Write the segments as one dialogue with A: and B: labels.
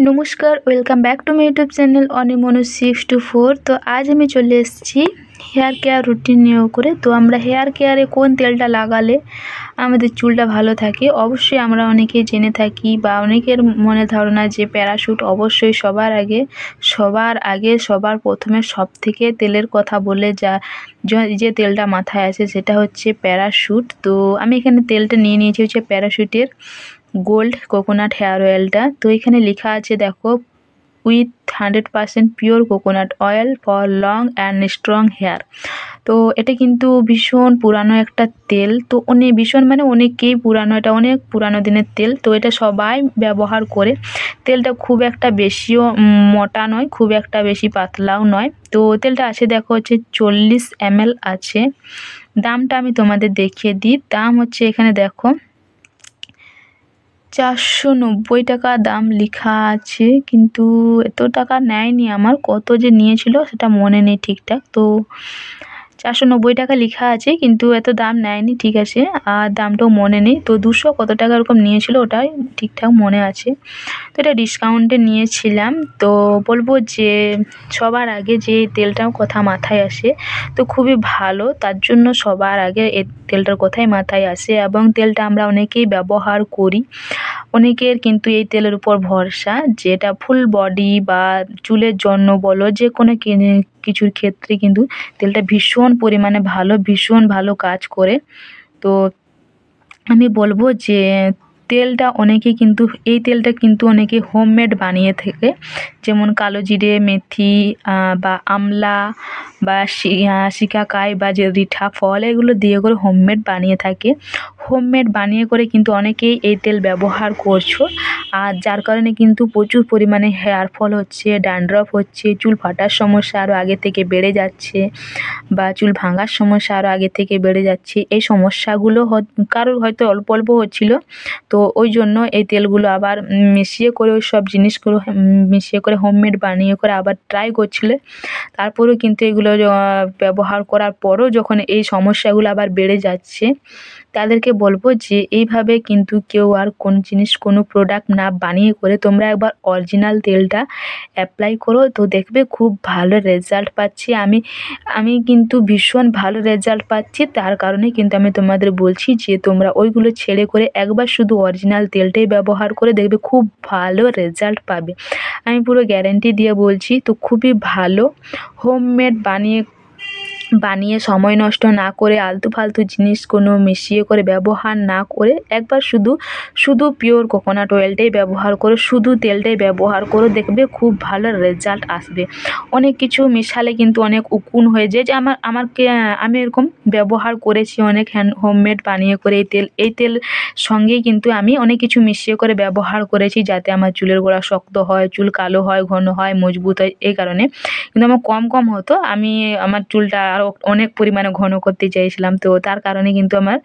A: নমস্কার, welcome back to my YouTube channel Animonu 624। তো আজ আমি চলে এসেছি হেয়ার কেয়ার রুটিন নিয়ে করে। তো আমরা হেয়ার কেয়ারে কোন তেলটা লাগালে আমাদের চুলটা ভালো থাকে, অবশ্যই আমরা অনেকেই জেনে থাকি বা অনেকের মনে ধারণা যে প্যারাশুট অবশ্যই সবার প্রথমে সব থেকে তেলের কথা বলে যে তেলটা মাথায় আসে সেটা হচ্ছে প্যারাশুট। তো আমি এখানে তেলটা নিয়ে নিয়েছি হচ্ছে প্যারাশুটের গোল্ড কোকোনাট হেয়ার অয়েলটা। তো এখানে লেখা আছে দেখো, with 100% pure coconut oil for long and strong hair. তো এটা কিন্তু ভীষণ পুরানো একটা তেল। তো অনেকেই পুরানো, এটা অনেক পুরানো দিনের তেল। তো এটা সবাই ব্যবহার করে। তেলটা খুব একটা বেশিও মোটা নয়, খুব একটা বেশি পাতলাও নয়। তো তেলটা আছে দেখো হচ্ছে 40 ml আছে। দামটা আমি তোমাদের দেখিয়ে দিই। দাম হচ্ছে এখানে দেখো 490 টাকা দাম লেখা আছে, কিন্তু এত টাকা নেয়নি, আমার কত যে নিয়েছিল সেটা মনে নেই ঠিকঠাক। তো 490 টাকা লেখা আছে, কিন্তু এত দাম নেয়নি, ঠিক আছে। আর দামটাও মনে নেই। তো 200 কত টাকা এরকম নিয়েছিল, ওটাই ঠিকঠাক মনে আছে। তো এটা ডিসকাউন্টে নিয়েছিলাম। তো বলবো যে সবার আগে যে তেলটার কথা মাথায় আসে তো খুবই ভালো, তার জন্য সবার আগে এই তেলটার কথাই মাথায় আসে এবং তেলটা আমরা অনেকেই ব্যবহার করি। অনেকের কিন্তু এই তেলের উপর ভরসা, যেটা ফুল বডি বা চুলের জন্য বলো, যে কোনো কিছুর ক্ষেত্রে কিন্তু তেলটা ভীষণ পরিমাণে ভালো, ভীষণ ভালো কাজ করে। তো আমি বলবো যে এই তেলটা কিন্তু অনেকে হোমমেড বানিয়ে থাকে, যেমন কালো জিরে, মেথি বা আমলা বা শিকাকাই বা যে রিঠা ফল, এগুলো দিয়ে করে হোমমেড বানিয়ে থাকে। হোমমেড বানিয়ে করে কিন্তু অনেকেই এই তেল ব্যবহার করছো, আর যার কারণে কিন্তু প্রচুর পরিমাণে হেয়ার ফল হচ্ছে, ড্যান্ড্রফ হচ্ছে, চুল ফাটার সমস্যা আরও আগে থেকে বেড়ে যাচ্ছে, বা চুল ভাঙার সমস্যা আরও আগে থেকে বেড়ে যাচ্ছে। এই সমস্যাগুলো কারোর হয়তো অল্প অল্প হচ্ছিল, তো ওই জন্য এই তেলগুলো আবার মিশিয়ে করে, ওই সব জিনিসগুলো মিশিয়ে করে হোমমেড বানিয়ে করে আবার ট্রাই করছিল। তারপরেও কিন্তু এগুলো ব্যবহার করার পরও যখন এই সমস্যাগুলো আবার বেড়ে যাচ্ছে, তাদেরকে বলবো যে এইভাবে কিন্তু কেউ আর কোনো প্রোডাক্ট না বানিয়ে করে তোমরা একবার অরিজিনাল তেলটা অ্যাপ্লাই করো। তো দেখবে খুব ভালো রেজাল্ট পাচ্ছি আমি কিন্তু ভীষণ ভালো রেজাল্ট পাচ্ছি। তার কারণে কিন্তু আমি তোমাদের বলছি যে তোমরা ওইগুলো ছেড়ে করে একবার শুধু অরিজিনাল তেলটাই ব্যবহার করে দেখবে, খুব ভালো রেজাল্ট পাবে, আমি পুরো গ্যারেন্টি দিয়ে বলছি। তো খুবই ভালো, হোমমেড বানিয়ে সময় নষ্ট না করে, আলতু ফালতু জিনিস কোনো মিশিয়ে করে ব্যবহার না করে, একবার শুধু পিওর কোকোনাট অয়েলটাই ব্যবহার করো, শুধু তেলটাই ব্যবহার করো, দেখবে খুব ভালো রেজাল্ট আসবে। অনেক কিছু মিশালে কিন্তু অনেক উকুন হয়ে যায়, যে আমি এরকম ব্যবহার করেছি অনেক হোমমেড বানিয়ে করে এই তেল সঙ্গেই কিন্তু আমি অনেক কিছু মিশিয়ে করে ব্যবহার করেছি, যাতে আমার চুলের গোড়া শক্ত হয়, চুল কালো হয়, ঘন হয়, মজবুত হয়। এই কারণে কিন্তু আমার কম হতো, আমার চুলটা আরও অনেক পরিমাণে ঘন করতে চাইছিলাম। তো তার কারণে কিন্তু আমার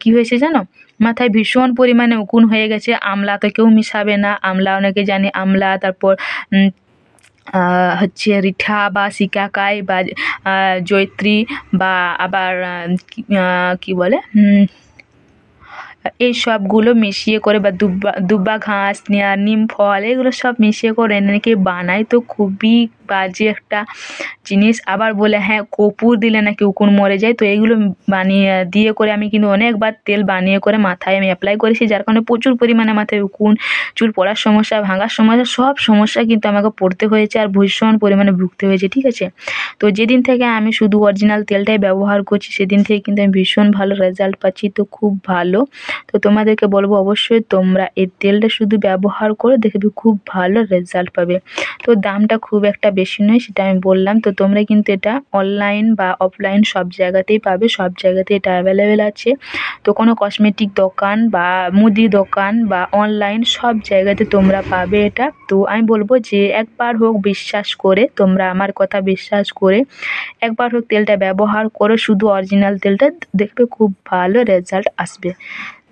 A: কী হয়েছে জানো, মাথায় ভীষণ পরিমাণে উকুন হয়ে গেছে। আমলা তো কেউ মিশাবে না, আমলা অনেকে জানি, আমলা, তারপর হচ্ছে রিঠা বা শিকাকাই বা জয়িত্রী, বা আবার কি বলে এই সবগুলো মিশিয়ে করে, বা দুব্বা ঘাস, নিম ফল, এগুলো সব মিশিয়ে করে নাকি বানায়। তো খুবই বাজে একটা জিনিস। আবার বলে হ্যাঁ, কর্পূর দিলে নাকি উকুন মরে যায়। তো এগুলো দিয়ে করে আমি কিন্তু অনেকবার তেল বানিয়ে করে মাথায় আমি অ্যাপ্লাই করেছি, যার কারণে প্রচুর পরিমাণে মাথায় উকুন, চুল পড়ার সমস্যা, ভাঙার সমস্যা, সব সমস্যা কিন্তু আমাকে পড়তে হয়েছে, আর ভীষণ পরিমাণে ভুগতে হয়েছে, ঠিক আছে। তো যেদিন থেকে আমি শুধু অরিজিনাল তেলটাই ব্যবহার করছি, সেদিন থেকে কিন্তু আমি ভীষণ ভালো রেজাল্ট পাচ্ছি। তো খুব ভালো। তো তোমাদেরকে বলবো অবশ্যই তোমরা এই তেলটা শুধু ব্যবহার করে দেখবে, খুব ভালো রেজাল্ট পাবে। তো দামটা খুব একটা বেশি নয়, সেটা আমি বললাম। তো তোমরা কিন্তু এটা অনলাইন বা অফলাইন সব জায়গাতেই পাবে, সব জায়গাতেই এটা অ্যাভেলেবেল আছে। তো কোনো কসমেটিক দোকান বা মুদি দোকান বা অনলাইন সব জায়গাতে তোমরা পাবে এটা। তো আমি বলবো যে একবার হোক বিশ্বাস করে, তোমরা আমার কথা বিশ্বাস করে একবার হোক তেলটা ব্যবহার করো, শুধু অরিজিনাল তেলটা, দেখবে খুব ভালো রেজাল্ট আসবে।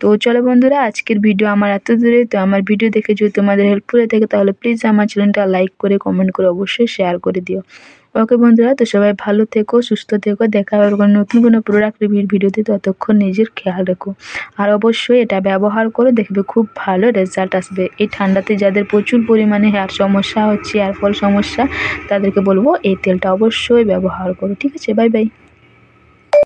A: তো চলো বন্ধুরা, আজকের ভিডিও আমার এত দূরে। তো আমার ভিডিও দেখে যদি তোমাদের হেল্পফুল হয়ে থাকে, তাহলে প্লিজ আমার চ্যানেলটা লাইক করে, কমেন্ট করে, অবশ্যই শেয়ার করে দিও। ওকে বন্ধুরা, তো সবাই ভালো থেকো, সুস্থ থেকো। দেখা হবে কোনো নতুন কোনো প্রোডাক্ট রিভিউর ভিডিওতে। ততক্ষণ নিজের খেয়াল রেখো। আর অবশ্যই এটা ব্যবহার করে দেখবে খুব ভালো রেজাল্ট আসবে। এই ঠান্ডাতে যাদের প্রচুর পরিমাণে হেয়ার সমস্যা হচ্ছে, হেয়ার ফল সমস্যা, তাদেরকে বলবো এই তেলটা অবশ্যই ব্যবহার করো। ঠিক আছে, বাই বাই।